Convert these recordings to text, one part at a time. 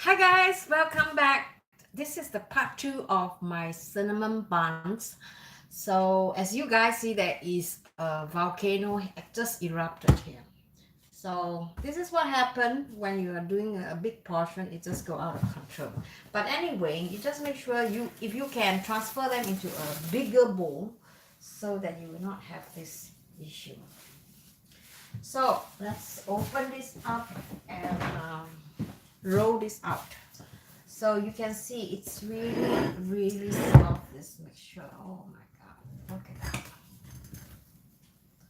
Hi guys, welcome back. This is the part 2 of my cinnamon buns. So as you guys see, there is a volcano just erupted here. So this is what happened when you are doing a big portion, it just go out of control. But anyway, you just make sure if you can transfer them into a bigger bowl so that you will not have this issue. So let's open this up and roll this out. So you can see it's really soft, this mixture. Oh my god, look at that.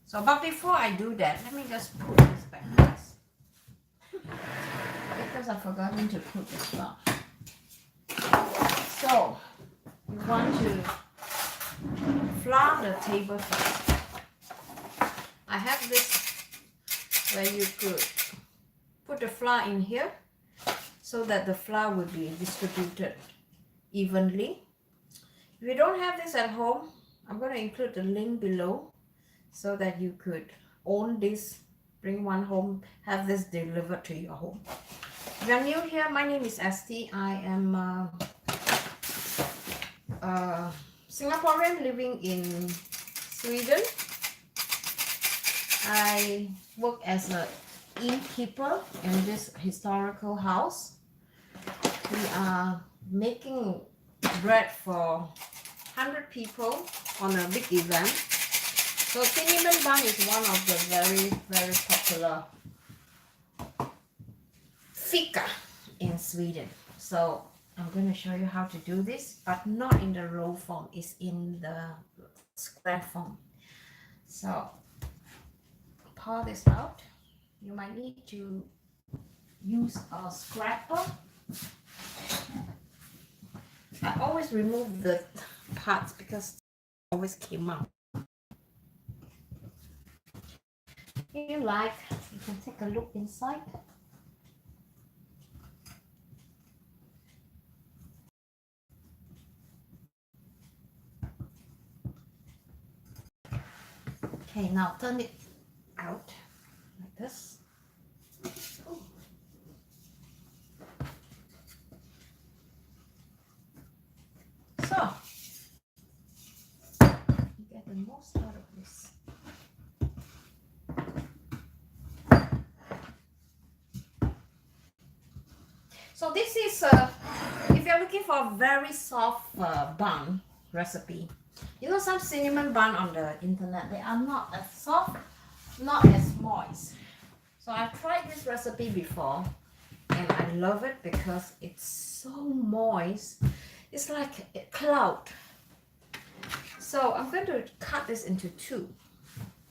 So but before I do that, let me just put this back first, because I've forgotten to put the flour. So you want to flour the table first. I have this where you could put the flour in here so that the flour will be distributed evenly. If you don't have this at home, I'm going to include the link below so that you could own this, bring one home, have this delivered to your home. If you're new here, my name is Esti. I am a Singaporean living in Sweden. I work as an innkeeper in this historical house. We are making bread for 100 people on a big event. So cinnamon bun is one of the very popular fika in Sweden. So I'm going to show you how to do this, but not in the roll form, it's in the square form. So pour this out. You might need to use a scraper. I always remove the parts because it always came out. If you like, you can take a look inside. Okay, now turn it out like this. So, you get the most out of this. So this is, if you're looking for a very soft bun recipe, you know some cinnamon bun on the internet, they are not as soft, not as moist. So I've tried this recipe before and I love it because it's so moist. It's like a cloud. So I'm going to cut this into two.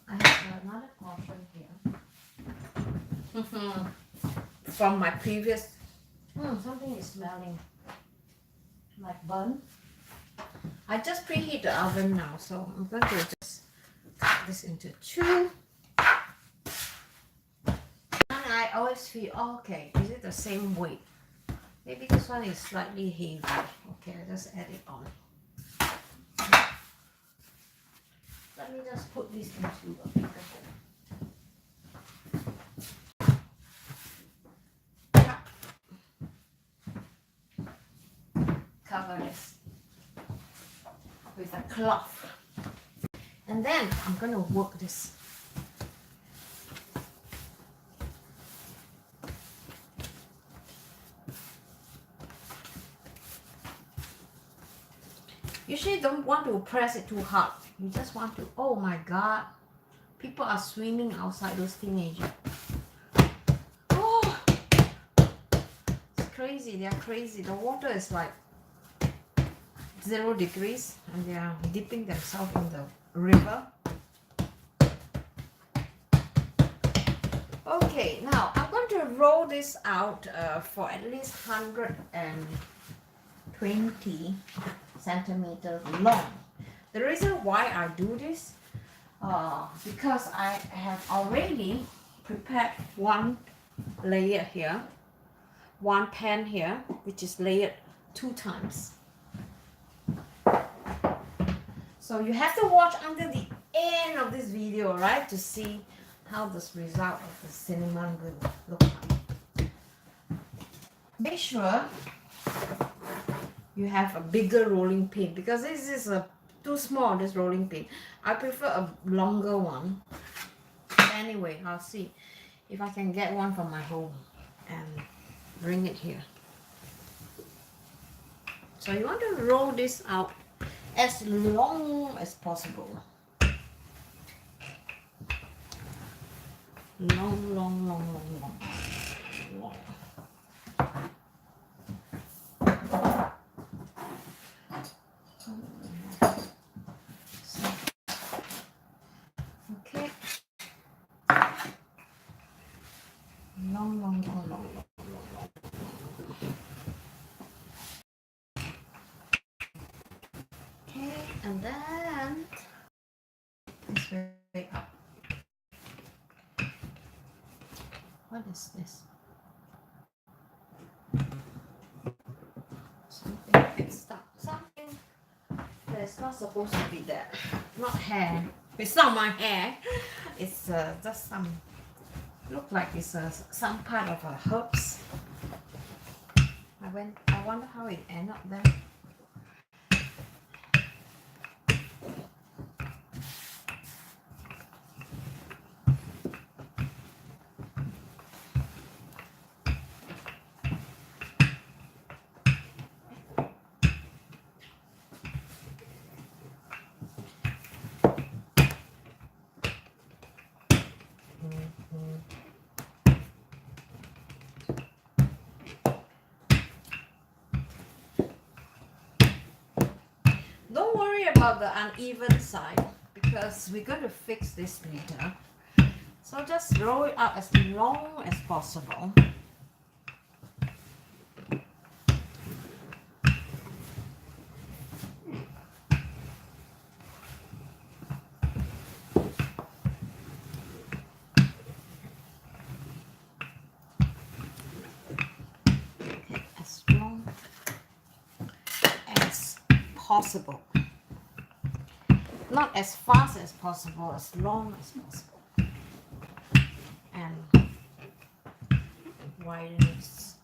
I have another portion here. From my previous, something is smelling like bun. I just preheat the oven now, so I'm going to just cut this into two. And I always feel, okay, is it the same weight? Maybe this one is slightly heavy. Okay, I just add it on. Let me just put this into a bigger bowl. Cover this with a cloth. And then I'm going to work this. Usually don't want to press it too hard. You just want to, oh my god, people are swimming outside, those teenagers. Oh, it's crazy, they are crazy. The water is like 0 degrees and they are dipping themselves in the river. Okay, now I'm going to roll this out for at least 120 centimeters long. The reason why I do this, because I have already prepared one layer here, one pan here, which is layered 2 times. So you have to watch until the end of this video, right, to see how this result of the cinnamon will look like. make sure you have a bigger rolling pin, because this is a too small, this rolling pin. I prefer a longer one. Anyway, I'll see if I can get one from my home and bring it here. So you want to roll this out as long as possible. Long, long, long, long, long, long. Okay. Long, long, long, long, long, long. Okay, and then this way up. What is this? Something it's stuck. Something that's not supposed to be there. Not hair. It's not my hair. It's just some. Look like it's some part of a herbs. I wonder how it ended up there. Don't worry about the uneven side, because we're going to fix this later. So just roll it out as long as possible. Okay, as long as possible. Not as fast as possible, as long as possible. And widen this.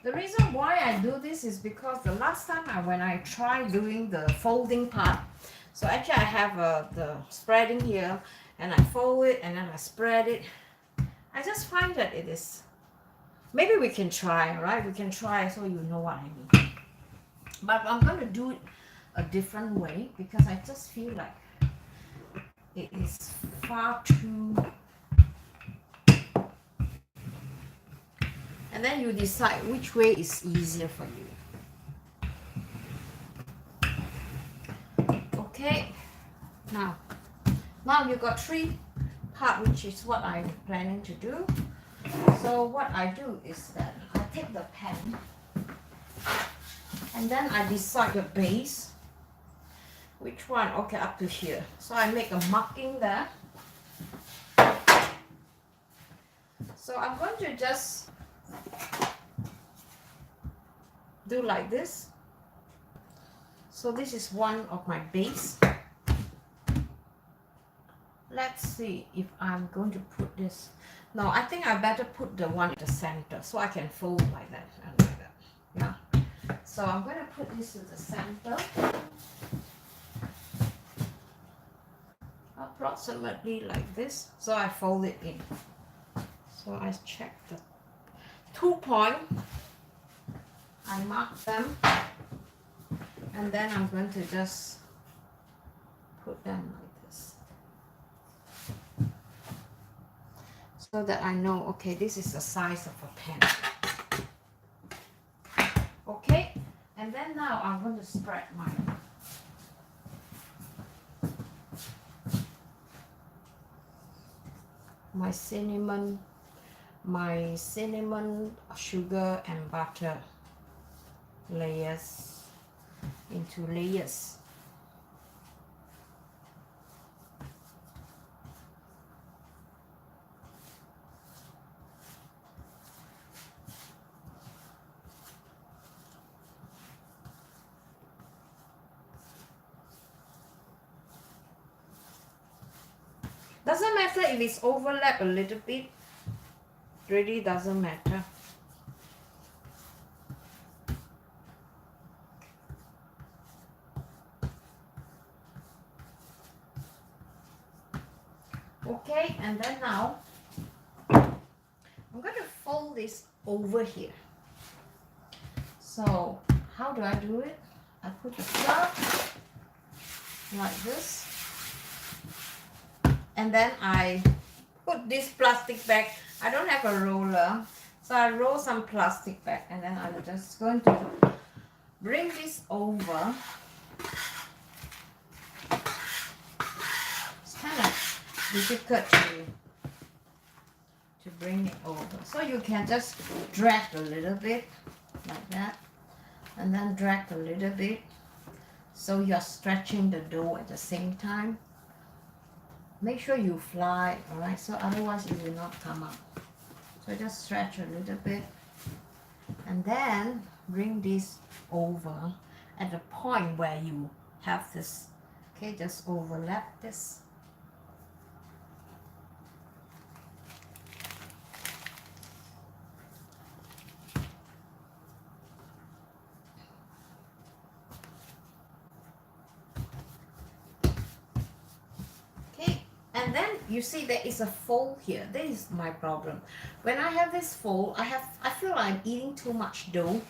The reason why I do this is because the last time when I tried doing the folding part, so actually I have the spreading here, and I fold it and then I spread it. I just find that it is, maybe we can try, right? We can try so you know what I mean. But I'm going to do it a different way, because I just feel like it is far too. And then you decide which way is easier for you. Okay, now you got 3 parts, which is what I'm planning to do. So what I do is that I take the pen and then I decide the base, which one, okay, up to here. So I make a marking there. So I'm going to just do like this. So this is one of my base. Let's see if I'm going to put this. No, I think I better put the one in the center so I can fold like that and like that. Yeah. So I'm going to put this in the center. Approximately like this. So I fold it in. So I check the 2 points. I mark them. And then I'm going to just put them like this. So that I know, okay, this is the size of a pen. Okay, and then now I'm going to spread my cinnamon, sugar and butter layers into layers. The Doesn't matter if it's overlap a little bit, really doesn't matter. Okay, and then now I'm going to fold this over here. So how do I do it? I put the flour like this, and then I put this plastic bag. I don't have a roller, so I roll some plastic bag, and then I'm just going to bring this over. It's kind of difficult to bring it over, so you can just drag a little bit like that, and then drag a little bit, so you're stretching the dough at the same time. Make sure you fly, all right, so otherwise it will not come out. So just stretch a little bit, and then bring this over at the point where you have this. Okay, just overlap this. And then you see there is a fold here. This is my problem. When I have this fold, I feel like I'm eating too much dough.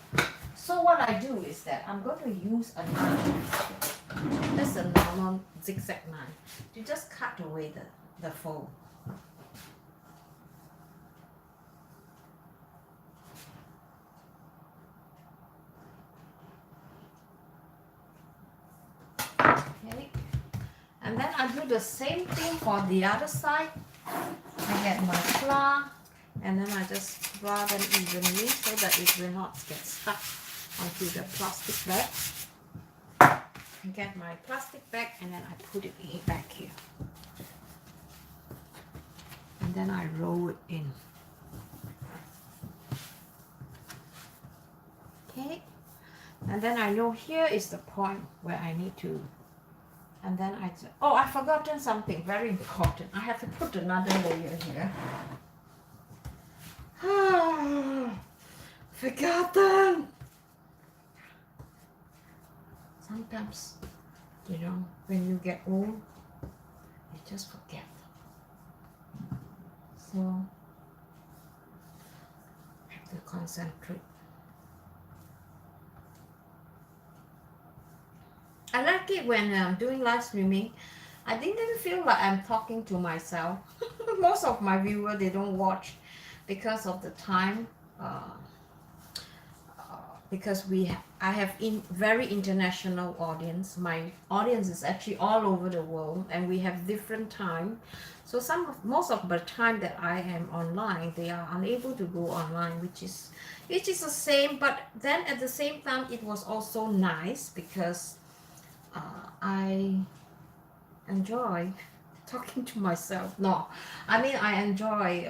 So what I do is that I'm going to use a knife. That's a normal zigzag knife to just cut away the fold. Okay. And then I do the same thing for the other side. I get my flour, and then I just flour them evenly so that it will not get stuck onto the plastic bag. I get my plastic bag, and then I put it back here. And then I roll it in. Okay. And then I know here is the point where I need to. And then I've forgotten something very important. I have to put another layer here. Forgotten! Sometimes, you know, when you get old, you just forget. So, I have to concentrate. I like it when I'm doing live streaming. I didn't feel like I'm talking to myself. Most of my viewers, they don't watch because of the time. Because I have very international audience. My audience is actually all over the world, and we have different time. So most of the time that I am online, they are unable to go online, which is the same. But then at the same time, it was also nice because I enjoy talking to myself. No, I mean I enjoy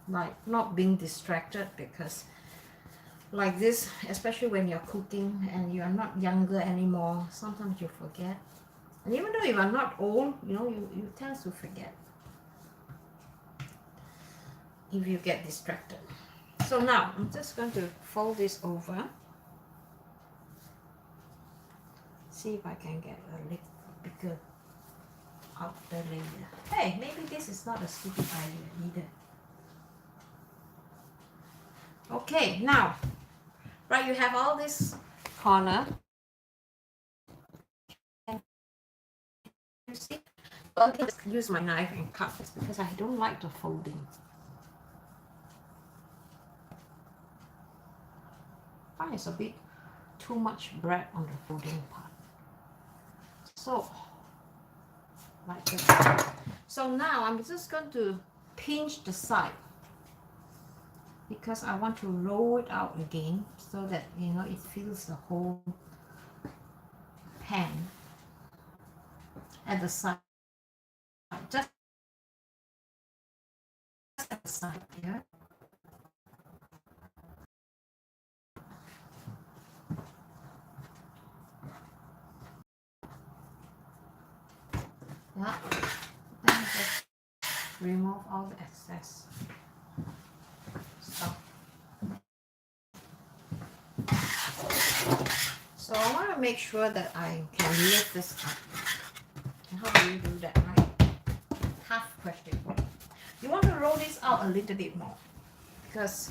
like not being distracted, because like this, especially when you're cooking and you're not younger anymore, sometimes you forget. And even though you are not old, you know, you tend to forget if you get distracted. So now I'm just going to fold this over. See if I can get a little bigger outer layer. Hey, maybe this is not a stupid idea either. Okay, now, right, you have all this corner. And you see, I'll just use my knife and cut this because I don't like the folding. I find it's a bit too much bread on the folding part. So, like this. So now I'm just going to pinch the side, because I want to roll it out again so that, you know, it fills the whole pan at the side. Just at the side here. Yeah. remove all the excess stuff. So I want to make sure that I can lift this up. And how do you do that, right? Tough question. You want to roll this out a little bit more because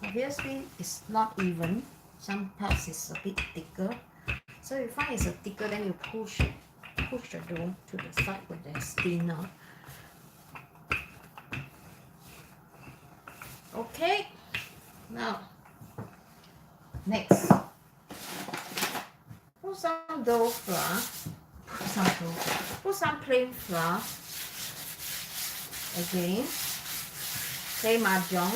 obviously it's not even. Some parts is a bit thicker. So if you find it's a thicker, then you push the dough to the side where there's thinner. Okay, now next, put some dough flour, put some plain flour. Again, play mahjong.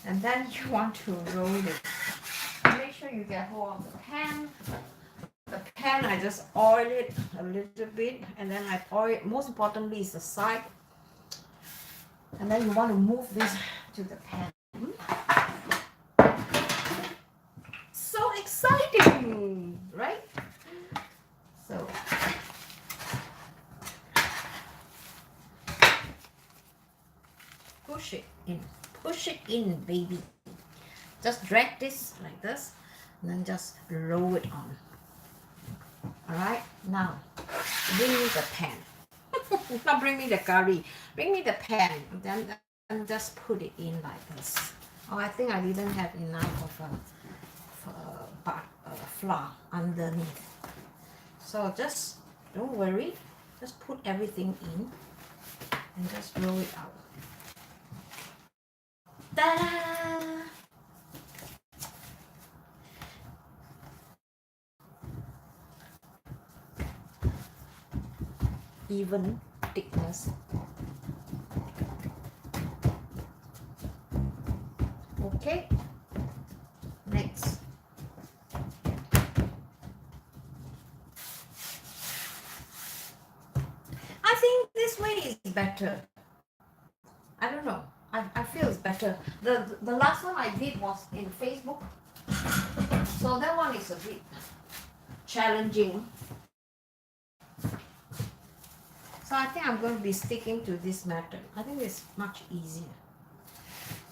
And then you want to roll it. Make sure you get hold of the pan. The pan, I just oil it a little bit, and then I oil. Most importantly is the side. And then you want to move this to the pan. So exciting, right? So push it in, baby. Just drag this like this, and then just roll it on. All right, now bring me the pan. Not bring me the curry, bring me the pan. Then just put it in like this. Oh, I think I didn't have enough of flour underneath. So just don't worry, just put everything in and just roll it out. Ta-da! Even thickness. Okay, next. I think this way is better. I don't know. I feel it's better. The last one I did was in Facebook. So that one is a bit challenging. So I think I'm going to be sticking to this method. I think it's much easier.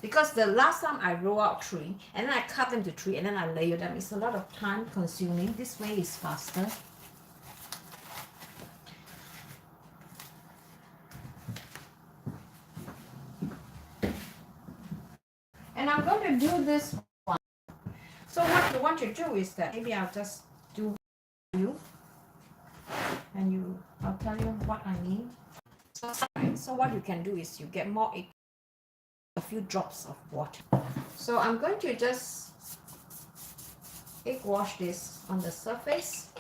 Because the last time I roll out 3 and then I cut them to 3 and then I layer them. It's a lot of time consuming. This way is faster. And I'm going to do this one. So what you want to do is that maybe I'll just do you and I'll tell you what I mean. So what you can do is you get more egg, a few drops of water. So I'm going to just egg wash this on the surface.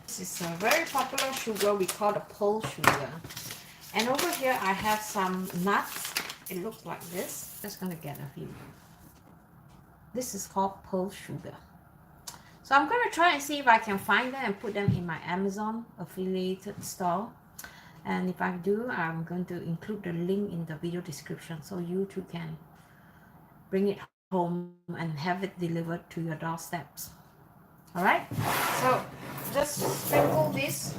This is a very popular sugar we call the pearl sugar. And over here I have some nuts. It looks like this. Just gonna get a few. This is called pearl sugar. So I'm gonna try and see if I can find them and put them in my Amazon affiliated store. And if I do, I'm going to include the link in the video description so you too can bring it home and have it delivered to your doorsteps. Alright, so just sprinkle this.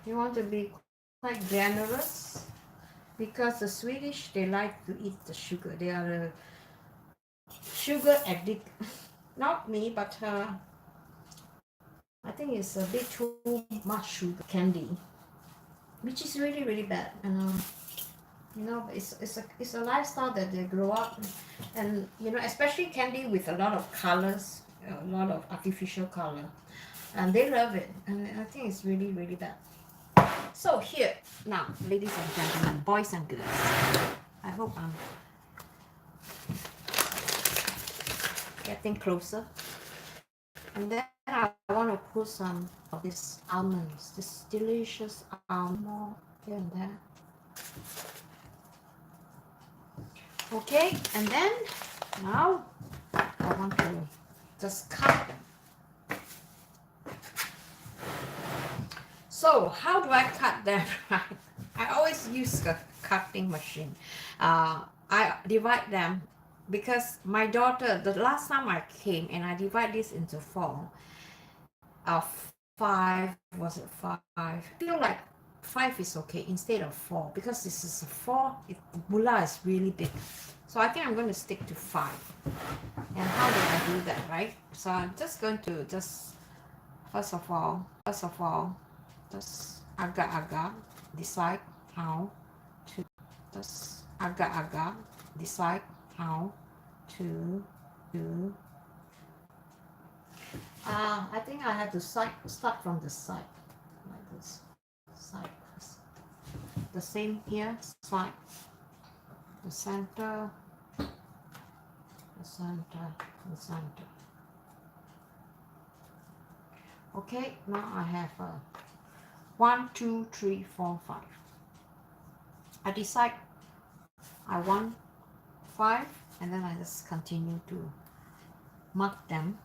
You want to be quite generous because the Swedish, they like to eat the sugar. They are a sugar addict. Not me, but I think it's a bit too much sugar candy, which is really, really bad. And you know, it's a lifestyle that they grow up, and you know, especially candy with a lot of colors, a lot of artificial color, and they love it. And I think it's really, really bad. So here now, ladies and gentlemen, boys and girls, I hope I'm getting closer. And then I want to put some of these almonds, this delicious almond here and there. Okay, and then now I want to just cut them. So how do I cut them? I always always use a cutting machine. I divide them because my daughter, the last time I came, and I divide this into four. Five, was it five? I feel like five is okay instead of four, because this is a four. The bulla is really big, so I think I'm going to stick to five. And how do I do that, right? So I'm just going to first of all, just agak-agak decide how to just agak-agak decide how to do. I think I have to start from the side, like this. Side, the same here, side, the center, the center, the center. Okay, now I have 1, 2, 3, 4, 5. I decide I want 5, and then I just continue to mark them.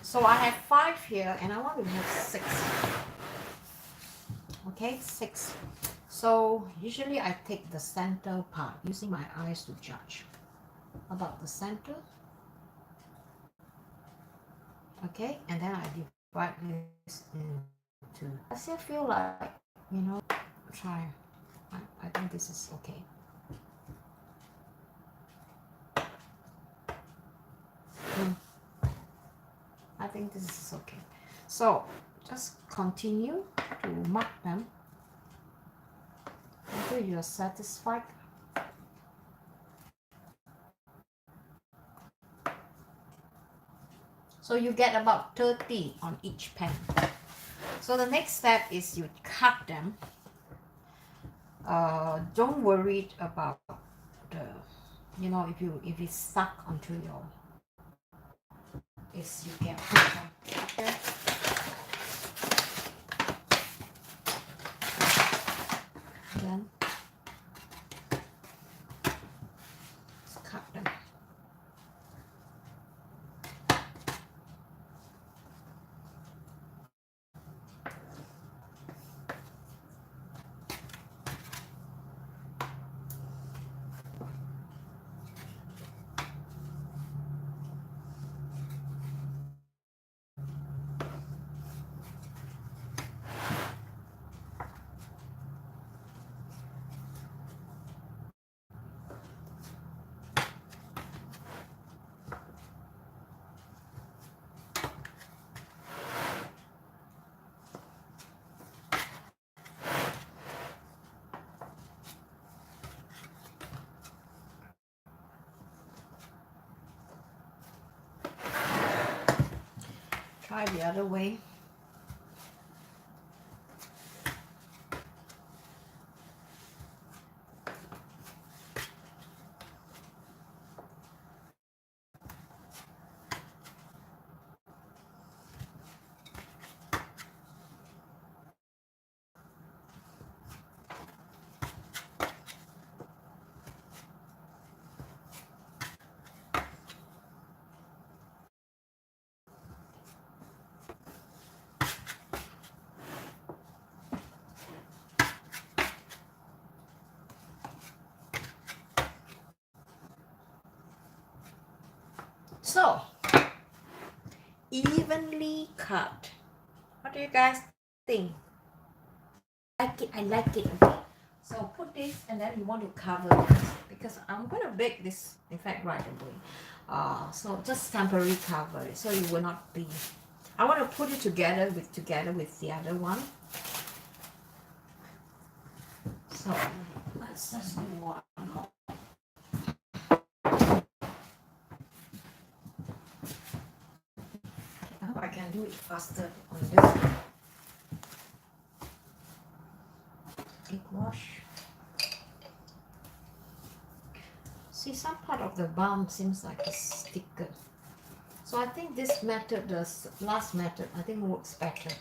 So I have 5 here, and I want to have 6. Okay, 6. So usually I take the center part, using my eyes to judge about the center. Okay, and then I divide this into. I still feel like, try. I think this is okay. I think this is okay. So just continue to mark them until you're satisfied. So you get about 30 on each pen. So the next step is you cut them. Don't worry about the, if it's stuck onto your, you get okay. Then just cut them. Try the other way. So, evenly cut. What do you guys think? I like it. Okay. So put this, and then you want to cover this, because I'm going to bake this, in fact, right away. So just temporarily cover it, so it will not be. I want to put it together with the other one. So let's just do one more. I hope I can do it faster on this. Egg wash. See, some part of the balm seems like it's thicker. So I think this method, the last method, I think works better.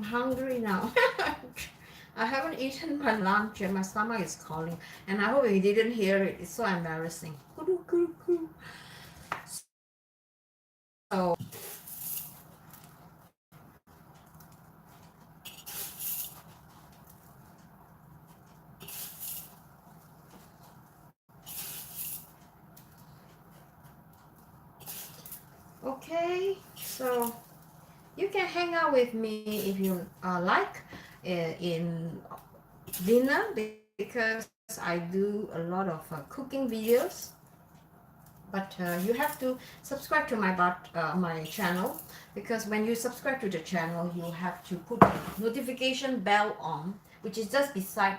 I'm hungry now. I haven't eaten my lunch and my stomach is calling. And I hope you didn't hear it. It's so embarrassing. So okay, so you can hang out with me if you like in dinner, because I do a lot of cooking videos. But you have to subscribe to my channel, because when you subscribe to the channel, you have to put the notification bell on, which is just beside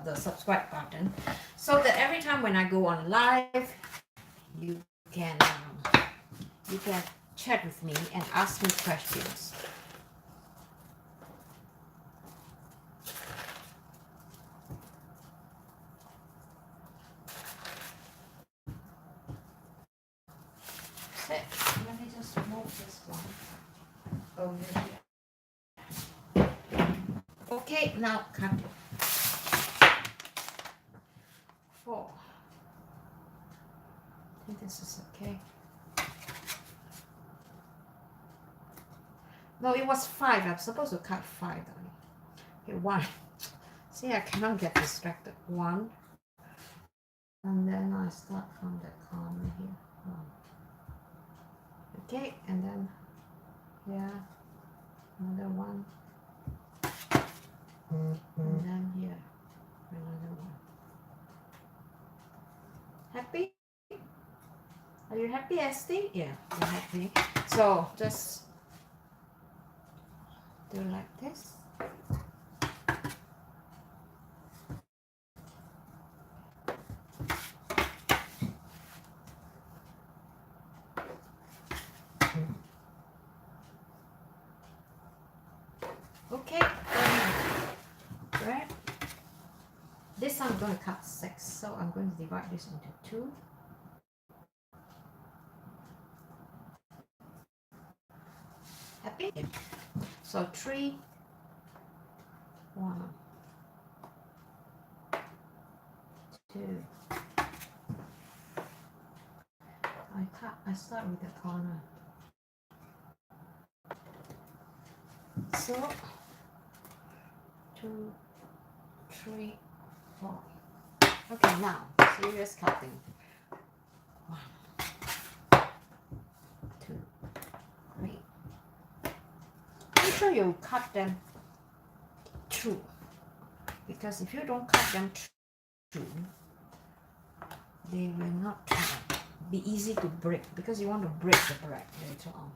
the subscribe button, so that every time when I go on live, you can you can chat with me and ask me questions. So let me just move this one over here. Okay, now cut it. 4. I think this is okay. No, it was 5. I'm supposed to cut 5. Okay, 1. See, I cannot get distracted. 1. And then I start from the corner here. 1. Okay, and then here, another 1. And then here, another 1. Happy? Are you happy, Esty? Yeah, I'm happy. So just do like this. Okay, right. This I'm going to cut 6, so I'm going to divide this into 2. Happy? So 3, 1, 2. I start with the corner. So 2, 3, 4. Okay, now serious cutting. 1, 2, 3. Make sure you cut them through, because if you don't cut them through, they will not be easy to break, because you want to break the bread later on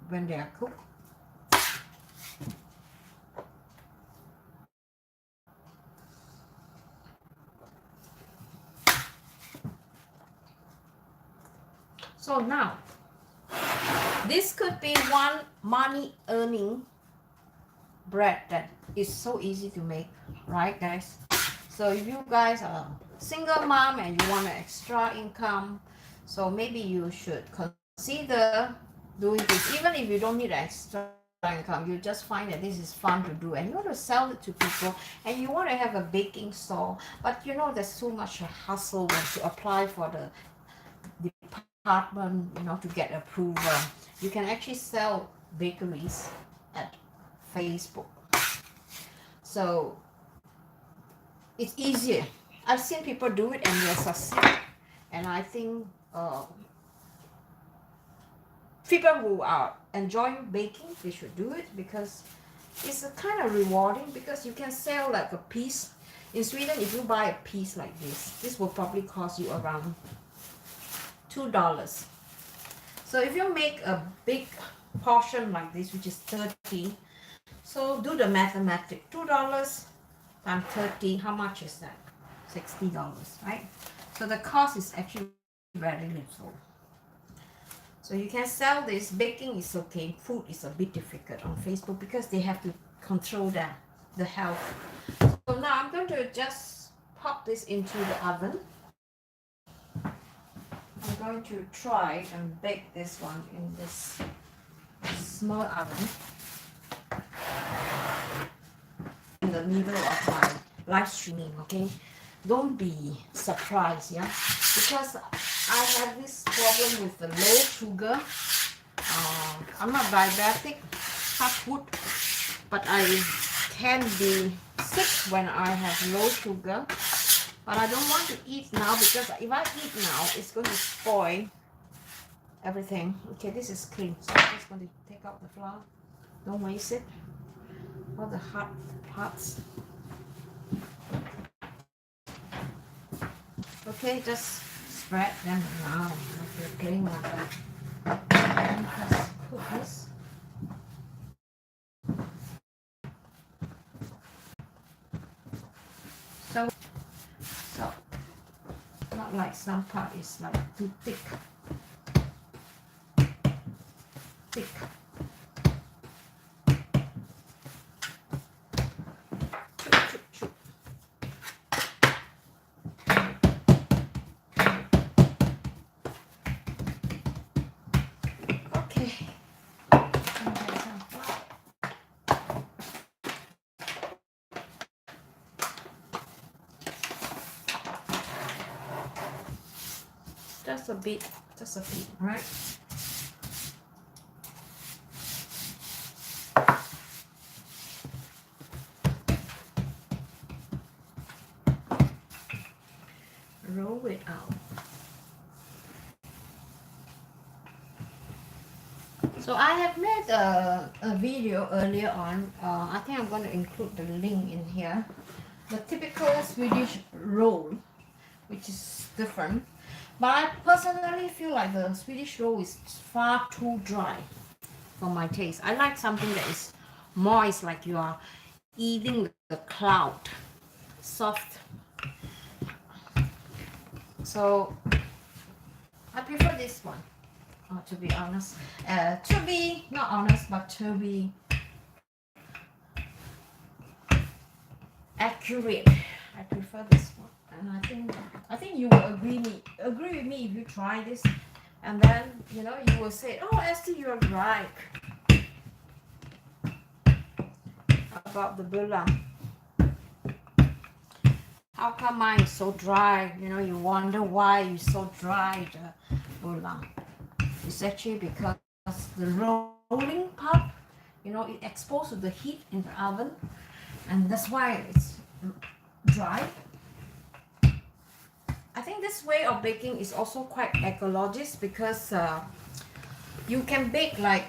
when they are cooked. So now, this could be one money earning bread that is so easy to make, right guys? So if you guys are single mom and you want an extra income, so maybe you should consider doing this. Even if you don't need extra income, you just find that this is fun to do and you want to sell it to people and you want to have a baking store, but you know there's so much hustle when to apply for the department, you know, to get approval. You can actually sell bakeries at Facebook. So it's easier. I've seen people do it and they succeed. And I think people who are enjoying baking, they should do it, because it's a kind of rewarding, because you can sell like a piece. In Sweden, if you buy a piece like this will probably cost you around $2. So if you make a big portion like this, which is 30, so do the mathematics. $2 times 30, how much is that? $60, right? So the cost is actually very little. So you can sell this. Baking is okay. Food is a bit difficult on Facebook because they have to control the health. So now I'm going to just pop this into the oven. I'm going to try and bake this one in this small oven. the middle of my live streaming, okay? Don't be surprised, yeah? Because I have this problem with the low sugar. I'm not diabetic, touch wood, but I can be sick when I have low sugar. But I don't want to eat now, because if I eat now, it's going to spoil everything. Okay, this is clean, so I'm just going to take out the flour. Don't waste it. All the hard parts. Okay, just spread them around like you're playing like that. And just put this. So not like some part is like too thick. Okay. Just a bit, right? Roll it out. So I have made a video earlier on. I think I'm going to include the link in here. The typical Swedish roll, which is different. But I personally feel like the Swedish roll is far too dry for my taste. I like something that is moist, like you are eating the cloud, soft. So I prefer this one, to be honest. To be not honest, but to be accurate, I prefer this one. And I think you will agree with me if you try this, and then you will say, oh, Esther, you're right about the bulla. How come mine is so dry? You wonder why it's so dry, the bulla. It's actually because the rolling part, it exposed to the heat in the oven, and that's why it's dry. I think this way of baking is also quite ecologist, because you can bake like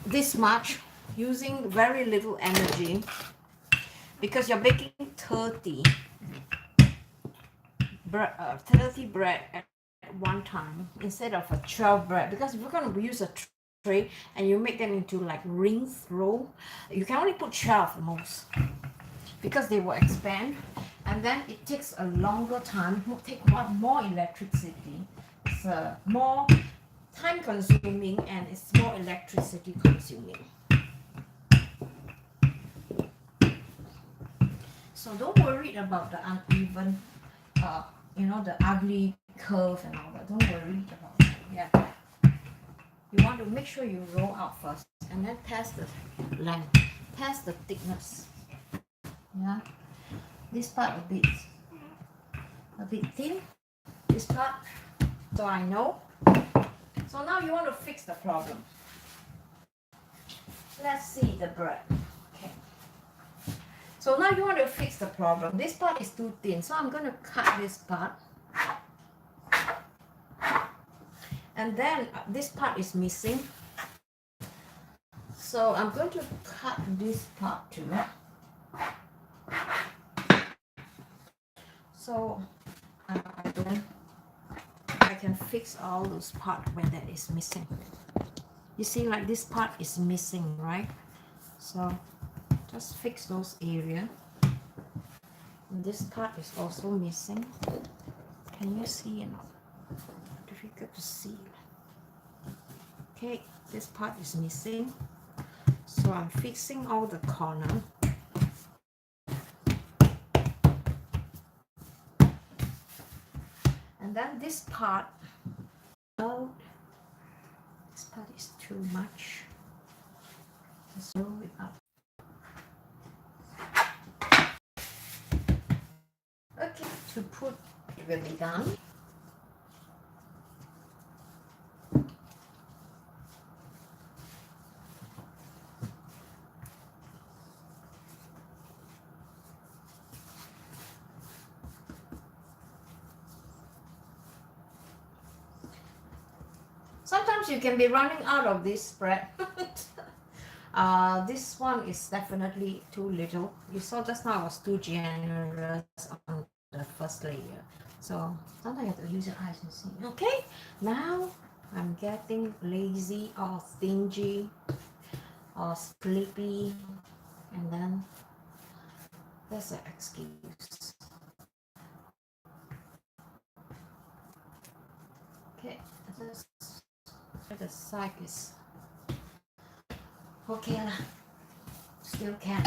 this much using very little energy, because you're baking 30 bread at one time instead of a 12 bread. Because if you're going to use a tray and you make them into like rings roll, you can only put 12 most, because they will expand, and then it takes a longer time, take more electricity. It's more time consuming, and it's more electricity consuming. So don't worry about the uneven, the ugly curve and all that. Don't worry about that. Yeah. You want to make sure you roll out first, and then test the length, test the thickness. Yeah, this part a bit thin, this part, so I know. So now you want to fix the problem. Let's see the bread. Okay, so now you want to fix the problem. This part is too thin, so I'm going to cut this part, and then this part is missing, so I'm going to cut this part too. So I can fix all those parts where that is missing. You see, like this part is missing, right? So just fix those areas. This part is also missing. Can you see it? Difficult to see. Okay, this part is missing. So I'm fixing all the corner. And then this part, oh, this part is too much. Just roll it up. Okay, to put it will be done. Sometimes you can be running out of this bread. This one is definitely too little. You saw just now I was too generous on the first layer. So sometimes you have to use your eyes and see. Okay, now I'm getting lazy or stingy or sleepy, and then that's an excuse. Okay, this the side is okay lah. Still can.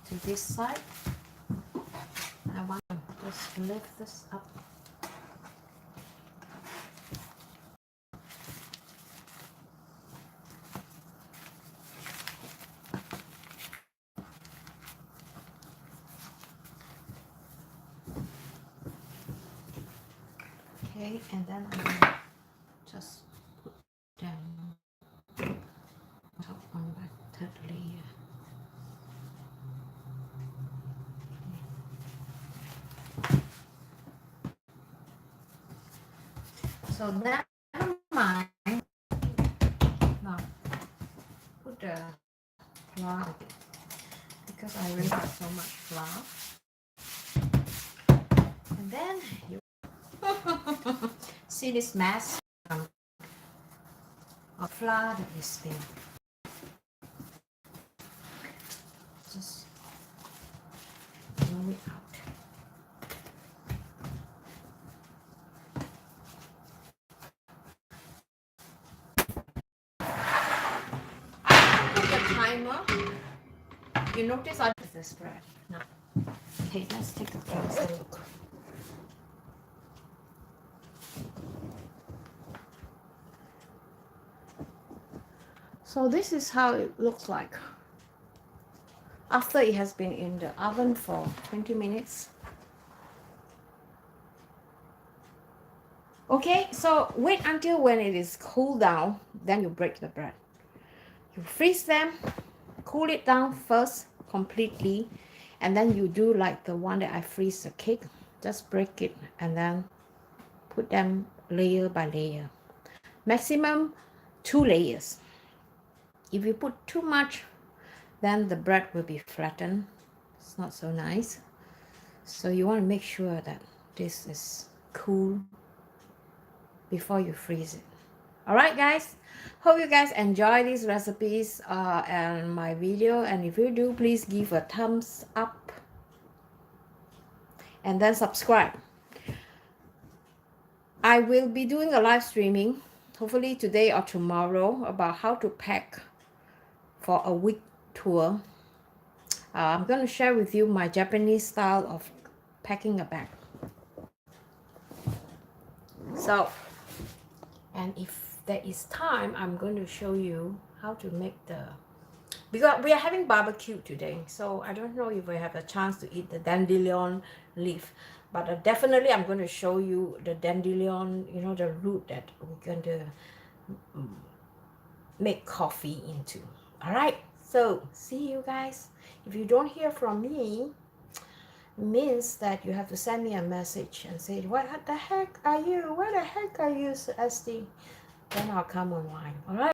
To this side, I want to just lift this up. Okay, and then I'm gonna just put them top on my third layer. So never mind. Now put the flour because I already have so much flour. And then you see this mess of flour that is spilled. Just roll it out. Timer. You notice I did this bread. No. Okay, let's take a closer look. So this is how it looks like after it has been in the oven for 20 minutes. Okay, so wait until when it is cooled down, then you break the bread. You freeze them, cool it down first completely, and then you do like the one that I freeze the cake. Just break it and then put them layer by layer. Maximum 2 layers. If you put too much, then the bread will be flattened. It's not so nice. So you want to make sure that this is cool before you freeze it. All right, guys, hope you guys enjoy these recipes and my video, and if you do, please give a thumbs up and then subscribe. I will be doing a live streaming hopefully today or tomorrow about how to pack for a week tour. I'm going to share with you my Japanese style of packing a bag. So, and if there is time, I'm going to show you how to make the, because we are having barbecue today, so I don't know if we have a chance to eat the dandelion leaf, but definitely I'm going to show you the dandelion, you know, the root that we're going to make coffee into. All right, so see you guys. If you don't hear from me, it means that you have to send me a message and say, what the heck are you? Where the heck are you, SD? Then I'll come online. All right.